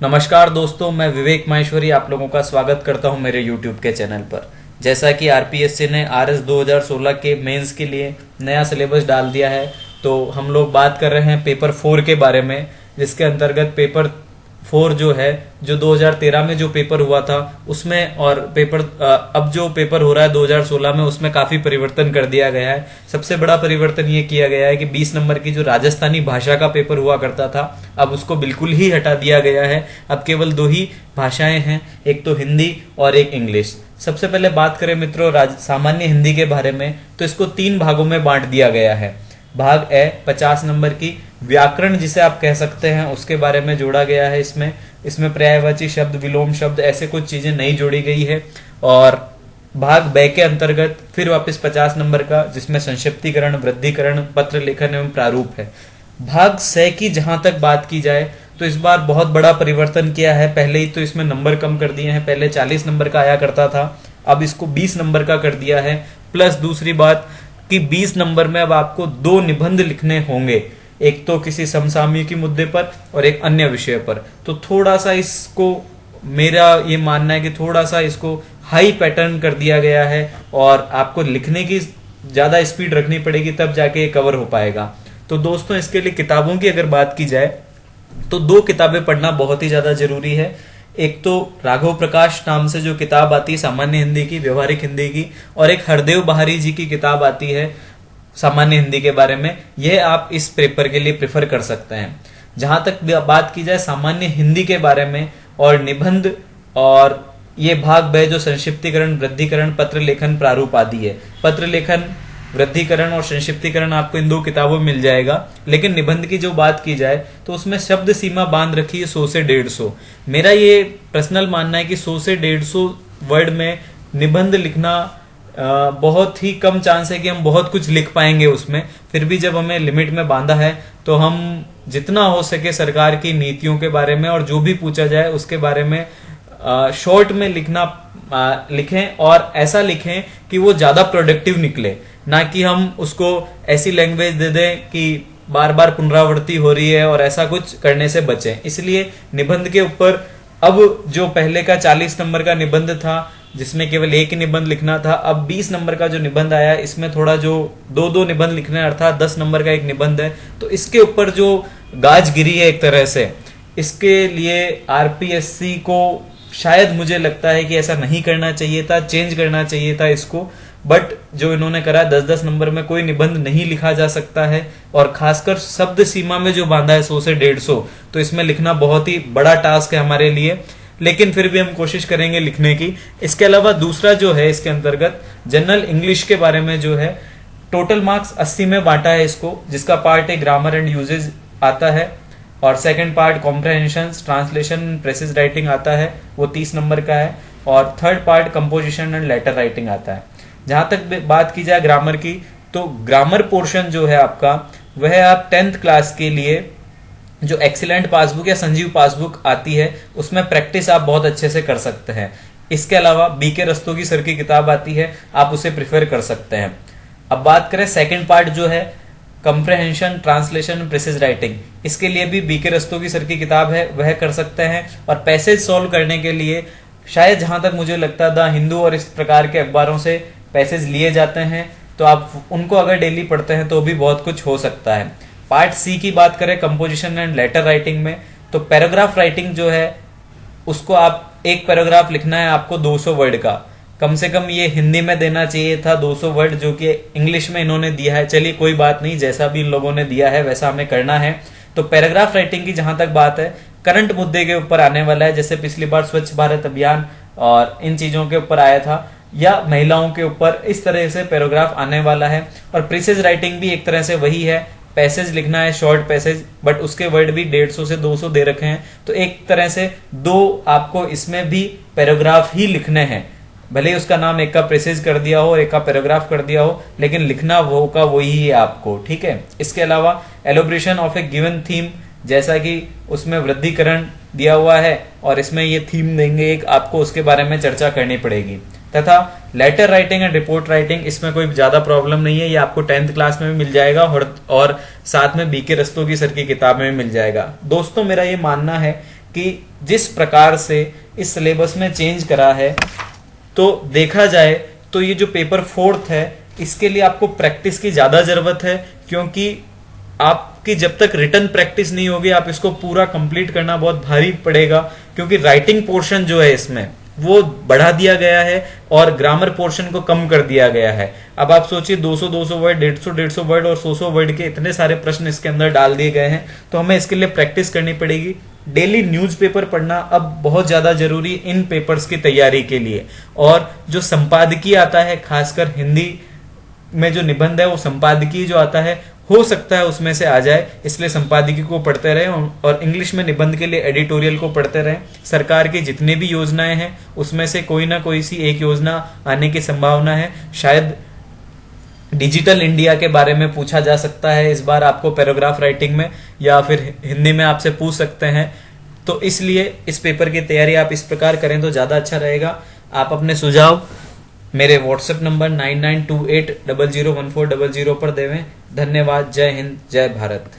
नमस्कार दोस्तों, मैं विवेक माहेश्वरी आप लोगों का स्वागत करता हूं मेरे YouTube के चैनल पर। जैसा कि आरपीएससी ने आरएस 2016 के मेंस के लिए नया सिलेबस डाल दिया है, तो हम लोग बात कर रहे हैं पेपर 4 के बारे में, जिसके अंतर्गत पेपर 4 जो है, जो 2013 में जो पेपर हुआ था उसमें, और पेपर अब जो पेपर हो रहा है 2016 में, उसमें काफी परिवर्तन कर दिया गया है। सबसे बड़ा परिवर्तन ये किया गया है कि 20 नंबर की जो राजस्थानी भाषा का पेपर हुआ करता था, अब उसको बिल्कुल ही हटा दिया गया है। अब केवल दो ही भाषाएं हैं, एक तो हिंदी और एक इंग्लिश। सबसे पहले बात करें मित्रों सामान्य हिंदी के बारे में, तो इसको 3 भागों में बांट दिया गया है। भाग ए 50 नंबर की व्याकरण जिसे आप कह सकते हैं, उसके बारे में जोड़ा गया है। इसमें पर्यायवाची शब्द, विलोम शब्द, ऐसे कुछ चीजें नहीं जोड़ी गई है। और भाग बे के अंतर्गत फिर वापस 50 नंबर का, जिसमें संक्षिप्तीकरण, वृद्धिकरण, पत्र लेखन एवं प्रारूप है। भाग से की जहां तक बात की जाए तो इस बार बहुत बड़ा परिवर्तन किया है। पहले ही तो इसमें नंबर कम कर दिए हैं, पहले 40 नंबर का आया करता था, अब इसको 20 नंबर का कर दिया है। प्लस दूसरी बात कि 20 नंबर में अब आपको 2 निबंध लिखने होंगे, एक तो किसी समसामयिकी मुद्दे पर और एक अन्य विषय पर। तो थोड़ा सा इसको, मेरा ये मानना है कि थोड़ा सा इसको हाई पैटर्न कर दिया गया है, और आपको लिखने की ज्यादा स्पीड रखनी पड़ेगी, तब जाके ये कवर हो पाएगा। तो दोस्तों, इसके लिए किताबों की अगर बात की जाए तो 2 किताबें पढ़ना बहुत ही ज्यादा जरूरी है। एक तो राघव प्रकाश नाम से जो किताब आती है सामान्य हिंदी की, व्यवहारिक हिंदी की, और एक हरदेव बहारी जी की किताब आती है सामान्य हिंदी के बारे में। यह आप इस पेपर के लिए प्रेफर कर सकते हैं। जहां तक बात की जाए सामान्य हिंदी के बारे में और निबंध, और ये भाग बे जो संक्षिप्तीकरण, वृद्धिकरण, पत्र लेखन, प्रारूप आदि है। पत्र लेखन, वृद्धिकरण और संक्षिप्तीकरण आपको इन 2 किताबों में मिल जाएगा। लेकिन निबंध की जो बात की जाए तो उसमें शब्द सीमा बांध रखी है 100 से 150। मेरा ये पर्सनल मानना है कि 100 से 150 वर्ड में निबंध लिखना बहुत ही कम चांस है कि हम बहुत कुछ लिख पाएंगे उसमें। फिर भी जब हमें लिमिट में बांधा है तो हम जितना हो सके सरकार की नीतियों के बारे में और जो भी पूछा जाए उसके बारे में शॉर्ट में लिखें, और ऐसा लिखें कि वो ज्यादा प्रोडक्टिव निकले, ना कि हम उसको ऐसी लैंग्वेज दे दें कि बार बार पुनरावृत्ति हो रही है, और ऐसा कुछ करने से बचें। इसलिए निबंध के ऊपर अब जो पहले का 40 नंबर का निबंध था जिसमें केवल एक ही निबंध लिखना था, अब 20 नंबर का जो निबंध आया इसमें थोड़ा जो 2-2 निबंध लिखने, अर्थात 10 नंबर का एक निबंध है। तो इसके ऊपर जो गाज गिरी है एक तरह से, इसके लिए आरपीएससी को शायद मुझे लगता है कि ऐसा नहीं करना चाहिए था, चेंज करना चाहिए था इसको। बट जो इन्होंने करा, 10-10 नंबर में कोई निबंध नहीं लिखा जा सकता है, और खासकर शब्द सीमा में जो बांधा है 100 से 150, तो इसमें लिखना बहुत ही बड़ा टास्क है हमारे लिए। लेकिन फिर भी हम कोशिश करेंगे लिखने की। इसके अलावा दूसरा जो है इसके अंतर्गत जनरल इंग्लिश के बारे में जो है, टोटल मार्क्स 80 में बांटा है इसको, जिसका पार्ट है ग्रामर एंड यूजेज आता है, और second part comprehension, translation, precious writing आता है, वो 30 नंबर का है, और third part composition and later writing आता है। जहां तक बात की जाए ग्रामर की, तो ग्रामर पोर्शन जो है आपका, वह आप 10th क्लास के लिए जो एक्सीलेंट पासबुक या संजीव पासबुक आती है, उसमें प्रैक्टिस आप बहुत अच्छे से कर सकते हैं। इसके अलावा बीके रस्तोगी सर की किताब आती है, आप उसे प्रिफर कर सकते हैं। अब बात करें सेकंड पार्ट जो है कंप्रहेंशन, ट्रांसलेशन, प्रेसिज राइटिंग, इसके लिए भी बीके रस्तोगी सर की किताब है, वह कर सकते हैं। और पैसेज सॉल्व करने के लिए शायद जहां तक मुझे लगता था हिंदू और इस प्रकार के अखबारों से पैसेज लिए जाते हैं, तो आप उनको अगर डेली पढ़ते हैं तो भी बहुत कुछ हो सकता है। पार्ट सी की बात करें कंपोजिशन एंड लेटर राइटिंग में, तो पैराग्राफ राइटिंग जो है उसको आप एक पैराग्राफ लिखना है आपको 200 वर्ड का, कम से कम ये हिंदी में देना चाहिए था 200 वर्ड, जो कि इंग्लिश में इन्होंने दिया है। चलिए कोई बात नहीं, जैसा भी इन लोगों ने दिया है वैसा हमें करना है। तो पैराग्राफ राइटिंग की जहां तक बात है, करंट मुद्दे के ऊपर आने वाला है, जैसे पिछली बार स्वच्छ भारत अभियान और इन चीजों के ऊपर आया था, या महिलाओं के ऊपर, इस तरह से पैराग्राफ आने वाला है। और प्रीसेज राइटिंग भी एक तरह से वही है, पैसेज लिखना है, शॉर्ट पैसेज, बट उसके वर्ड भी 150 से 200 दे रखे हैं। तो एक तरह से 2 आपको इसमें भी पैराग्राफ ही लिखने हैं, भले ही उसका नाम एक का प्रेसेज कर दिया हो, एक का पैराग्राफ कर दिया हो, लेकिन लिखना वो का वही है आपको, ठीक है। इसके अलावा एलोब्रेशन ऑफ ए गिवन थीम, जैसा कि उसमें वृद्धिकरण दिया हुआ है और इसमें ये थीम देंगे एक, आपको उसके बारे में चर्चा करनी पड़ेगी। तथा letter writing and report writing, इसमें कोई ज्यादा प्रॉब्लम नहीं है, ये आपको 10th क्लास में भी मिल जाएगा और साथ में बीके रस्तोगी सर की किताब में भी मिल जाएगा। दोस्तों, मेरा ये मानना है कि जिस प्रकार से इस सिलेबस में चेंज करा है, तो देखा जाए तो ये जो पेपर 4th है इसके लिए आपको प्रैक्टिस की ज्यादा जरूरत है, क्योंकि आपकी जब तक रिटन प्रैक्टिस नहीं होगी आप इसको पूरा कंप्लीट करना बहुत भारी पड़ेगा, क्योंकि राइटिंग पोर्शन जो है इसमें वो बढ़ा दिया गया है और ग्रामर पोर्शन को कम कर दिया गया है। अब आप सोचिए 200 वर्ड, 150 वर्ड और 100 वर्ड के इतने सारे प्रश्न इसके अंदर डाल दिए गए हैं, तो हमें इसके लिए प्रैक्टिस करनी पड़ेगी। डेली न्यूज़पेपर पढ़ना अब बहुत ज्यादा जरूरी इन पेपर्स की तैयारी के लिए। और जो संपादकीय आता है, खासकर हिंदी में जो निबंध है वो संपादकीय जो आता है, हो सकता है उसमें से आ जाए, इसलिए संपादकीय को पढ़ते रहें और इंग्लिश में निबंध के लिए एडिटोरियल को पढ़ते रहें। सरकार की जितनी भी योजनाएं हैं उसमें से कोई ना कोई सी एक योजना आने की संभावना है। शायद डिजिटल इंडिया के बारे में पूछा जा सकता है इस बार आपको पैराग्राफ राइटिंग में, या फिर हिंदी में आपसे पूछ सकते हैं। तो इसलिए इस पेपर की तैयारी आप इस प्रकार करें तो ज्यादा अच्छा रहेगा। आप अपने सुझाव मेरे व्हाट्सएप नंबर 9928001400 पर देवें। धन्यवाद। जय हिंद, जय भारत।